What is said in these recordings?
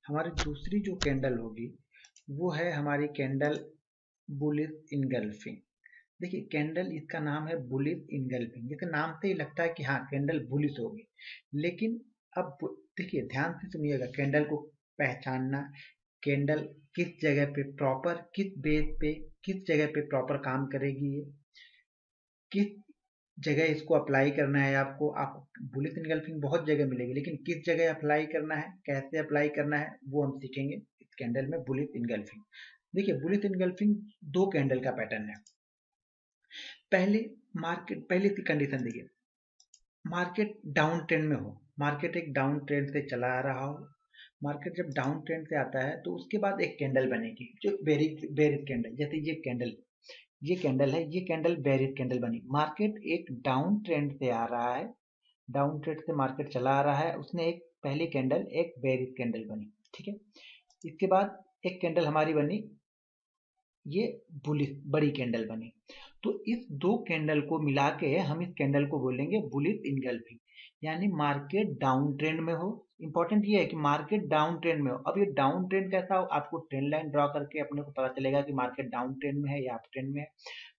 हमारी दूसरी जो कैंडल होगी वो है हमारी कैंडल बुलिश इनगल्फिंग। देखिए कैंडल इसका नाम है बुलिश इनगल्फिंग, जैसे नाम से ही लगता है कि हाँ कैंडल बुलिश होगी। लेकिन अब देखिए ध्यान से सुनिएगा, कैंडल को पहचानना, कैंडल किस जगह पे प्रॉपर, किस बेस पे, किस जगह पे प्रॉपर काम करेगी, ये किस जगह इसको अप्लाई करना है। आपको बुलिश इनगल्फिंग बहुत जगह मिलेगी, लेकिन किस जगह अप्लाई करना है, कैसे अप्लाई करना है, वो हम सीखेंगे इस कैंडल में बुलिश इनगल्फिंग। देखिए बुलिश इनगल्फिंग दो कैंडल का पैटर्न है। पहले पहले की कंडीशन देखिए, मार्केट डाउन ट्रेंड में हो, मार्केट एक डाउन ट्रेंड से चला आ रहा हो। मार्केट जब डाउन ट्रेंड से आता है तो उसके बाद एक कैंडल बनेगी जो बेरिश कैंडल, जैसे ये कैंडल है, ये कैंडल बेरिश कैंडल बनी। मार्केट एक डाउन ट्रेंड से आ रहा है, डाउन ट्रेंड से मार्केट चला आ रहा है, उसने एक पहली कैंडल एक बेरिश कैंडल बनी, ठीक है। इसके बाद एक कैंडल हमारी बनी, ये बुलिश बड़ी कैंडल बनी। तो इस दो कैंडल को मिला के हम इस कैंडल को बोलेंगे बुलिश इनगल्फिंग, यानी मार्केट डाउन ट्रेंड में हो। इंपॉर्टेंट ये है कि मार्केट डाउन ट्रेंड में हो। अब ये डाउन ट्रेंड कैसा हो, आपको ट्रेंड लाइन ड्रॉ करके अपने को पता चलेगा कि मार्केट डाउन ट्रेंड में है या अप ट्रेंड में है।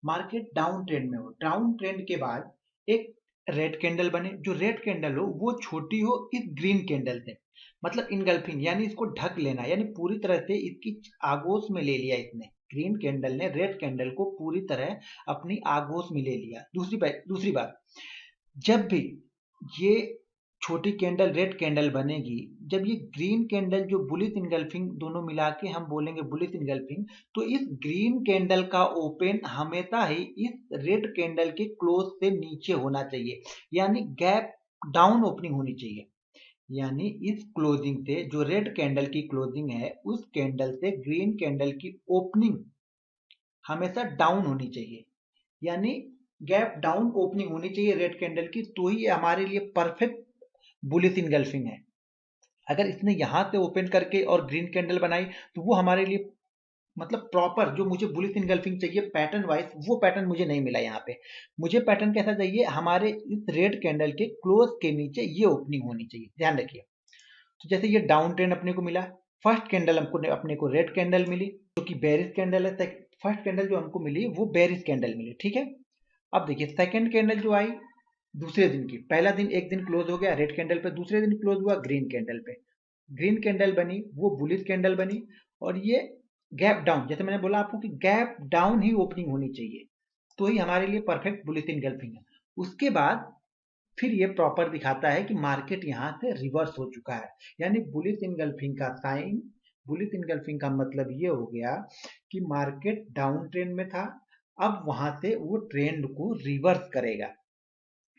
मार्केट डाउन ट्रेंड में हो, डाउन ट्रेंड के बाद एक रेड कैंडल बने, जो रेड कैंडल हो वो छोटी हो इस ग्रीन कैंडल से, मतलब इनगल्फिंग, यानी इसको ढक लेना, यानी पूरी तरह से इसकी आगोश में ले लिया इसने। ग्रीन कैंडल ने रेड कैंडल को पूरी तरह अपनी आगोश में ले लिया। दूसरी बात, जब भी ये छोटी कैंडल रेड कैंडल बनेगी, जब ये ग्रीन कैंडल जो बुलिश इनगल्फिंग दोनों मिला के हम बोलेंगे बुलिश इनगल्फिंग, तो इस ग्रीन कैंडल का ओपन हमेशा ही इस रेड कैंडल के क्लोज से नीचे होना चाहिए, यानी गैप डाउन ओपनिंग होनी चाहिए। यानी इस क्लोजिंग से, जो रेड कैंडल की क्लोजिंग है, उस कैंडल से ग्रीन कैंडल की ओपनिंग हमेशा डाउन होनी चाहिए, यानी गैप डाउन ओपनिंग होनी चाहिए रेड कैंडल की, तो ही हमारे लिए परफेक्ट बुलिश इनगल्फिंग है। अगर इसने यहां से ओपन करके और ग्रीन कैंडल बनाई तो वो हमारे लिए मतलब प्रॉपर जो मुझे बुलिश इनगल्फिंग चाहिए पैटर्न वाइज, वो पैटर्न मुझे नहीं मिला यहाँ पे। मुझे पैटर्न कैसा चाहिए, हमारे इस रेड कैंडल के क्लोज के नीचे ये ओपनिंग होनी चाहिए, ध्यान रखिए। तो जैसे ये डाउन ट्रेंड अपने को मिला, फर्स्ट कैंडल हमको अपने को रेड कैंडल मिली जो कि बेरिश कैंडल है। फर्स्ट कैंडल जो हमको मिली वो बेरिश कैंडल मिली, ठीक है। अब देखिए सेकंड कैंडल जो आई दूसरे दिन की, पहला दिन एक दिन क्लोज हो गया रेड कैंडल पे, दूसरे दिन क्लोज हुआ ग्रीन कैंडल पे। ग्रीन कैंडल बनी वो बुलिश कैंडल बनी, और ये गैप डाउन, जैसे मैंने बोला आपको कि गैप डाउन ही ओपनिंग होनी चाहिए, तो ही हमारे लिए परफेक्ट बुलिश इनगल्फिंग है। उसके बाद फिर ये प्रॉपर दिखाता है कि मार्केट यहाँ से रिवर्स हो चुका है, यानी बुलिश इनगल्फिंग का साइन, बुलिश इनगल्फिंग का मतलब ये हो गया कि मार्केट डाउन ट्रेंड में था, अब वहां से वो ट्रेंड को रिवर्स करेगा,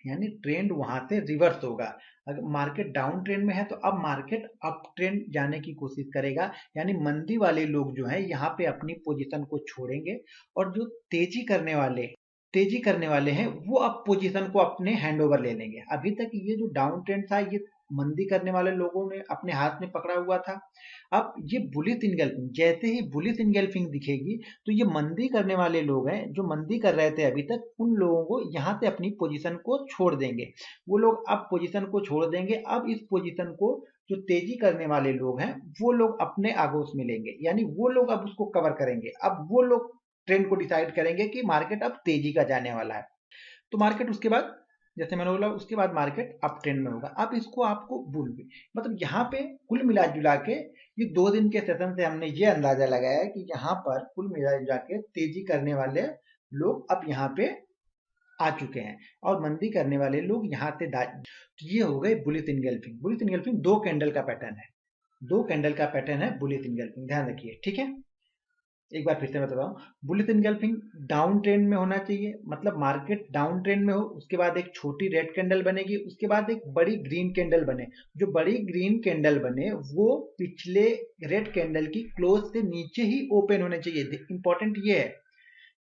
यानी ट्रेंड वहां से रिवर्स होगा। अगर मार्केट डाउन ट्रेंड में है तो अब मार्केट अप ट्रेंड जाने की कोशिश करेगा, यानी मंदी वाले लोग जो है यहाँ पे अपनी पोजीशन को छोड़ेंगे, और जो तेजी करने वाले हैं वो अब पोजीशन को अपने हैंड ओवर ले लेंगे। अभी तक ये जो डाउन ट्रेंड था ये मंदी करने वाले लोगों ने अपने हाथ में पकड़ा हुआ था। अब ये बुलिश इनगल्फिंग, जैसे ही बुलिश इनगल्फिंग दिखेगी तो ये मंदी करने वाले लोग हैं जो मंदी कर रहे थे अभी तक, उन लोगों को यहाँ से अपनी पोजीशन को छोड़ देंगे। वो लोग अब पोजीशन को छोड़ देंगे, अब इस पोजीशन को जो तेजी करने वाले लोग हैं वो लोग अपने आगोश में लेंगे, यानी वो लोग अब उसको कवर करेंगे। अब वो लोग ट्रेंड को डिसाइड करेंगे कि मार्केट अब तेजी का जाने वाला है। तो मार्केट उसके बाद, जैसे मैंने बोला, उसके बाद मार्केट अप ट्रेंड में होगा। अब इसको आपको बुल भी, मतलब यहाँ पे कुल मिला जुला के ये 2 दिन के सेशन से हमने ये अंदाजा लगाया कि यहाँ पर कुल मिला जुला के तेजी करने वाले लोग अब यहाँ पे आ चुके हैं, और मंदी करने वाले लोग यहाँ से तो ये हो गए बुलिश इनगल्फिंग। बुलिश इनगल्फिंग दो कैंडल का पैटर्न है, दो कैंडल का पैटर्न है बुलिश इनगल्फिंग, ध्यान रखिए, ठीक है। एक बार फिर से मैं बता रहा हूँ, बुलिश इनगल्फिंग डाउन ट्रेंड में होना चाहिए, मतलब मार्केट डाउन ट्रेंड में हो, उसके बाद एक छोटी रेड कैंडल बनेगी, उसके बाद एक बड़ी ग्रीन कैंडल बने। जो बड़ी ग्रीन कैंडल बने वो पिछले रेड कैंडल की क्लोज से नीचे ही ओपन होने चाहिए, इंपॉर्टेंट ये है,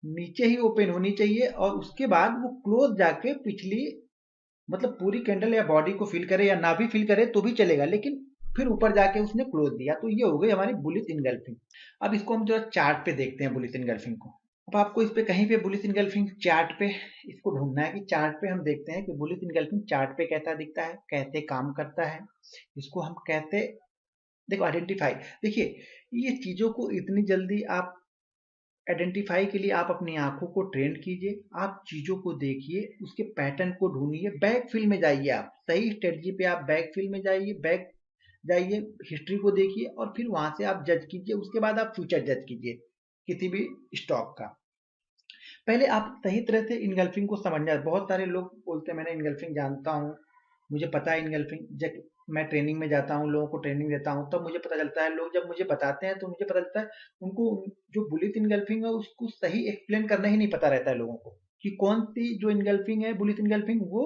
नीचे ही ओपन होनी चाहिए, और उसके बाद वो क्लोज जाके पिछली, मतलब पूरी कैंडल या बॉडी को फिल करे या ना भी फिल करे तो भी चलेगा, लेकिन फिर ऊपर जाके उसने क्लोज दिया, तो ये हो गई हमारी बुलिश इनगल्फिंग। अब इसको हम जरा चार्ट पे देखते हैं बुलिश इनगल्फिंग को। अब आपको इस पे कहीं पे बुलिश इनगल्फिंग चार्ट पे इसको ढूंढना है कि चार्ट पे हम देखते हैं कि बुलिश इनगल्फिंग चार्ट पे कैसा दिखता है, कैसे काम करता है, इसको हम कैसे देखो आइडेंटिफाई, देखिए ये चीज़ों को इतनी जल्दी आप आइडेंटिफाई के लिए आप अपनी आंखों को ट्रेन कीजिए, आप चीज़ों को देखिए, उसके पैटर्न को ढूंढिए, बैक फील्ड में जाइए, आप सही स्ट्रेटजी पे आप बैक फील्ड में जाइए, बैक जाइए, हिस्ट्री को देखिए और फिर वहां से आप जज कीजिए, उसके बाद आप फ्यूचर जज कीजिए किसी भी स्टॉक का। पहले आप सही तरह से इनगल्फिंग को समझना। बहुत सारे लोग बोलते हैं मैंने इनगल्फिंग जानता हूँ, मुझे पता है इनगल्फिंग। जब मैं ट्रेनिंग में जाता हूँ, लोगों को ट्रेनिंग देता हूँ, तब मुझे पता चलता है, लोग जब मुझे बताते हैं तो मुझे पता चलता है उनको जो बुलिस इनगल्फिंग है उसको सही एक्सप्लेन करना ही नहीं पता रहता है लोगों को, कि कौन सी जो इनगल्फिंग है बुलिस इनगल्फिंग वो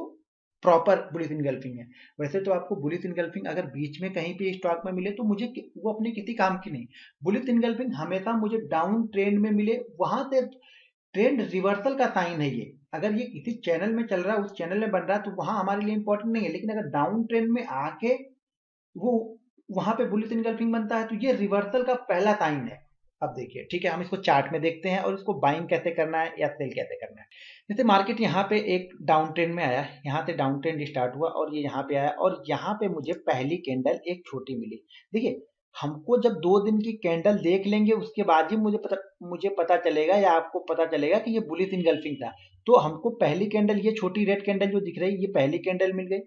प्रॉपर बुलिस इनगल्फिंग है। वैसे तो आपको बुलिस इनगल्फिंग अगर बीच में कहीं पे स्टॉक में मिले तो मुझे वो अपने किसी काम की नहीं। बुलिस इनगल्फिंग हमेशा मुझे डाउन ट्रेंड में मिले, वहां से ट्रेंड रिवर्सल का साइन है ये। अगर ये किसी चैनल में चल रहा है, उस चैनल में बन रहा है तो वहां हमारे लिए इंपॉर्टेंट नहीं है, लेकिन अगर डाउन ट्रेंड में आके वो वहां पे बुलिश इनगल्फिंग बनता है तो ये रिवर्सल का पहला साइन है। अब देखिए, ठीक है, हम इसको चार्ट में देखते हैं और इसको बाइंग कैसे करना है या सेल कैसे करना है। जैसे मार्केट यहाँ पे एक डाउन ट्रेंड में आया, यहाँ से डाउन ट्रेंड स्टार्ट हुआ और ये यहाँ पे आया और यहाँ पे मुझे पहली कैंडल एक छोटी मिली। देखिए, हमको जब 2 दिन की कैंडल देख लेंगे उसके बाद ही मुझे पता चलेगा या आपको पता चलेगा कि ये बुलिश इनगल्फिंग था। तो हमको पहली कैंडल, ये छोटी रेड कैंडल जो दिख रही है, ये पहली कैंडल मिल गई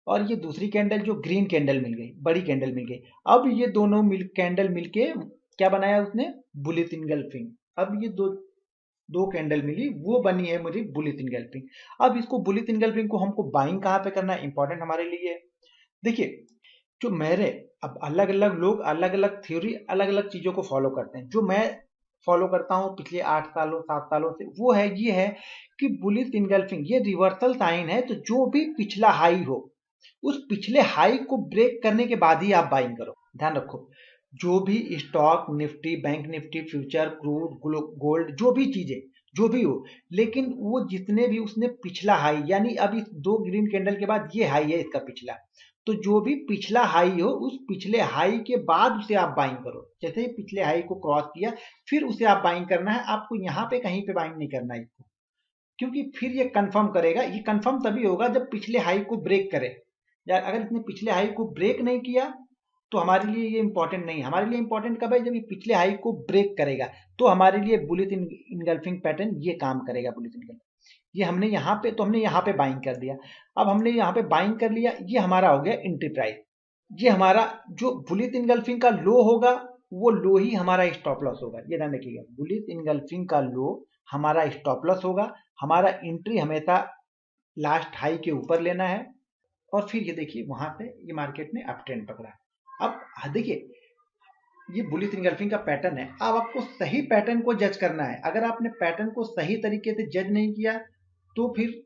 और ये दूसरी कैंडल जो ग्रीन कैंडल मिल गई, बड़ी कैंडल मिल गई। अब ये दोनों कैंडल मिलके क्या बनाया उसने, बुलिश इनगल्फिंग। अब ये दो दो कैंडल मिली, वो बनी है मेरी बुलिश इनगल्फिंग। अब इसको बुलिश इनगल्फिंग को हमको बाइंग कहाँ पे करना है, इंपॉर्टेंट हमारे लिए है। देखिए, जो मेरे, अब अलग अलग लोग अलग अलग थ्योरी अलग अलग चीजों को फॉलो करते हैं, जो मैं फॉलो करता हूँ पिछले 8 सालों 7 सालों से, वो है ये है कि बुलिश इनगल्फिंग ये रिवर्सल साइन है। तो जो भी पिछला हाई हो, उस पिछले हाई को ब्रेक करने के बाद ही आप बाइंग करो। ध्यान रखो, जो भी stock, Nifty, bank Nifty, future, crude, gold, जो भी चीजें, जो भी हो, लेकिन वो जितने भी उसने पिछला हाई, यानी अब इस 2 ग्रीन कैंडल के बाद ये हाई है इसका पिछला, तो जो भी पिछला हाई हो उस पिछले हाई के बाद उसे आप बाइंग करो। जैसे ही पिछले हाई को क्रॉस किया फिर उसे आप बाइंग करना है, आपको यहाँ पे कहीं पे बाइंग नहीं करना है इसको, क्योंकि फिर ये कंफर्म करेगा। ये कंफर्म तभी होगा जब पिछले हाई को ब्रेक करे, या अगर इसने पिछले हाई को ब्रेक नहीं किया तो हमारे लिए ये इंपॉर्टेंट नहीं है। हमारे लिए इंपॉर्टेंट कब है, जब ये पिछले हाई को ब्रेक करेगा, तो हमारे लिए बुलिश इनगल्फिंग पैटर्न ये काम करेगा। बुलिश इनगल्फिंग ये हमने यहाँ पे बाइंग कर दिया। अब हमने यहाँ पे बाइंग कर लिया, ये हमारा हो गया एंट्री प्राइस। ये हमारा जो बुलिश इनगल्फिंग का लो होगा, वो लो ही हमारा स्टॉप लॉस होगा। ये ध्यान रखिएगा, बुलिश इनगल्फिंग का लो हमारा स्टॉप लॉस होगा। हमारा एंट्री हमेशा लास्ट हाई के ऊपर लेना है। और फिर ये देखिए, वहां से ये मार्केट ने अप ट्रेंड पकड़ा। अब देखिए, ये बुलिश इनगल्फिंग का पैटर्न है। अब आपको सही पैटर्न को जज करना है। अगर आपने पैटर्न को सही तरीके से जज नहीं किया तो फिर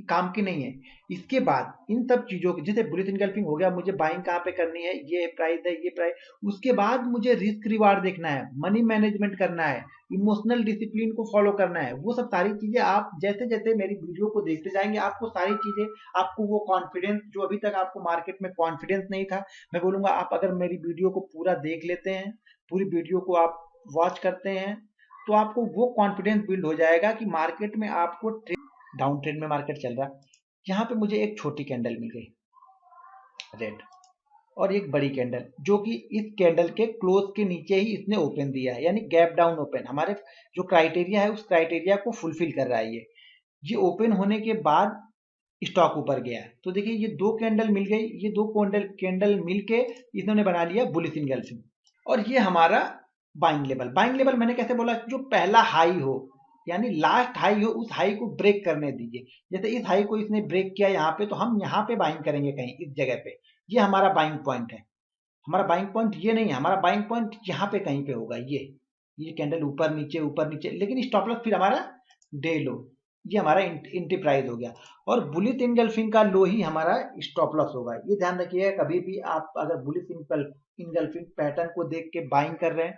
काम की नहीं है। इसके बाद इन सब चीजों की, जैसे बुलिश इनगल्फिंग हो गया, मुझे बाइंग कहाँ पे करनी है, ये प्राइस है, ये प्राइस। उसके बाद मुझे रिस्क रिवार्ड देखना है, मनी मैनेजमेंट करना है, इमोशनल डिसिप्लिन को फॉलो करना है। वो सब सारी चीजें आप जैसे जैसे मेरी वीडियो को देखते जाएंगे, आपको सारी चीजें, आपको वो कॉन्फिडेंस, जो अभी तक आपको मार्केट में कॉन्फिडेंस नहीं था, मैं बोलूंगा आप अगर मेरी वीडियो को पूरा देख लेते हैं, पूरी वीडियो को आप वॉच करते हैं, तो आपको वो कॉन्फिडेंस बिल्ड हो जाएगा कि मार्केट में आपको डाउन ट्रेंड में मार्केट चल रहा है। यहाँ पे मुझे एक छोटी कैंडल मिल गई रेड, और एक बड़ी कैंडल जो कि इस कैंडल के क्लोज के नीचे ही इसने ओपन दिया है, यानी गैप डाउन ओपन। हमारे जो क्राइटेरिया है उस क्राइटेरिया को फुलफिल कर रहा है। ये ओपन होने के बाद स्टॉक ऊपर गया है। तो देखिए, ये 2 कैंडल मिल गई, ये 2 कैंडल मिल के इन्होंने बना लिया बुलिश इनगल्फिंग। और ये हमारा बाइंग लेवल। बाइंग लेवल मैंने कैसे बोला, जो पहला हाई हो, यानी लास्ट हाई हो, उस हाई को ब्रेक करने दीजिए। जैसे इस हाई को इसने ब्रेक किया यहाँ पे, तो हम यहाँ पे बाइंग करेंगे कहीं इस जगह पे। ये हमारा बाइंग पॉइंट है। हमारा बाइंग पॉइंट ये नहीं है, हमारा बाइंग पॉइंट यहाँ पे कहीं पे होगा। ये कैंडल ऊपर नीचे, लेकिन स्टॉप लॉस फिर हमारा डे लो। ये हमारा एंट्री प्राइस हो गया। और बुलिश इनगल्फिंग का लो ही हमारा स्टॉप लॉस होगा। ये ध्यान रखिएगा, कभी भी आप अगर बुलिश इनगल्फिंग पैटर्न को देख के बाइंग कर रहे हैं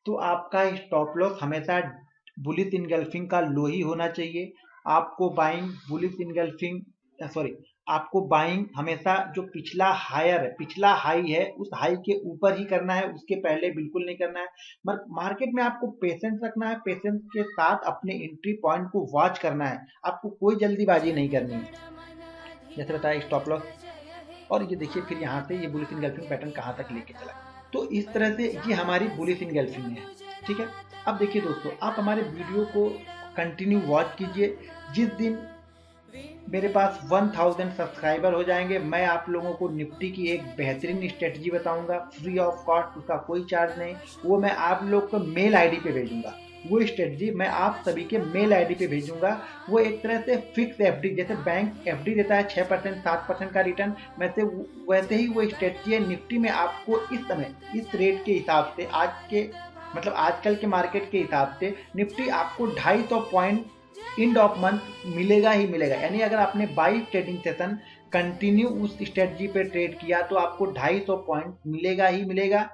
तो आपका स्टॉप लॉस हमेशा बुलिश इनगल्फिंग का लो ही होना चाहिए। आपको बाइंग बुलिश इनगल्फिंग, सॉरी, आपको बाइंग हमेशा जो पिछला हाई है उस हाई के ऊपर ही करना है, उसके पहले बिल्कुल नहीं करना है। मार्केट में आपको पेशेंस रखना है, पेशेंस के साथ अपने एंट्री पॉइंट को वॉच करना है। आपको कोई जल्दीबाजी नहीं करनी है। जैसे बताया स्टॉप लॉस, और ये देखिए फिर यहाँ से ये बुलिश इनगल्फिंग पैटर्न कहाँ तक लेके चला। तो इस तरह से ये हमारी बुलिश इनगल्फिंग है। ठीक है, अब देखिए दोस्तों, आप हमारे वीडियो को कंटिन्यू वॉच कीजिए। जिस दिन मेरे पास 1000 सब्सक्राइबर हो जाएंगे, मैं आप लोगों को निफ्टी की एक बेहतरीन स्ट्रेटजी बताऊंगा, फ्री ऑफ कॉस्ट, उसका कोई चार्ज नहीं। वो मैं आप लोग को मेल आईडी पे भेजूंगा। वो स्ट्रेटजी मैं आप सभी के मेल आईडी पे भेजूंगा। वो एक तरह से फिक्स एफडी, जैसे बैंक एफडी देता है 6% 7% का रिटर्न, वैसे ही वो स्ट्रेटजी है। निफ्टी में आपको इस समय इस रेट के हिसाब से, आज के मतलब आजकल के मार्केट के हिसाब से निफ्टी आपको 250 पॉइंट एंड ऑफ मंथ मिलेगा ही मिलेगा। यानी अगर आपने 22 ट्रेडिंग सेशन कंटिन्यू उस स्ट्रेटजी पे ट्रेड किया तो आपको 250 पॉइंट मिलेगा ही मिलेगा।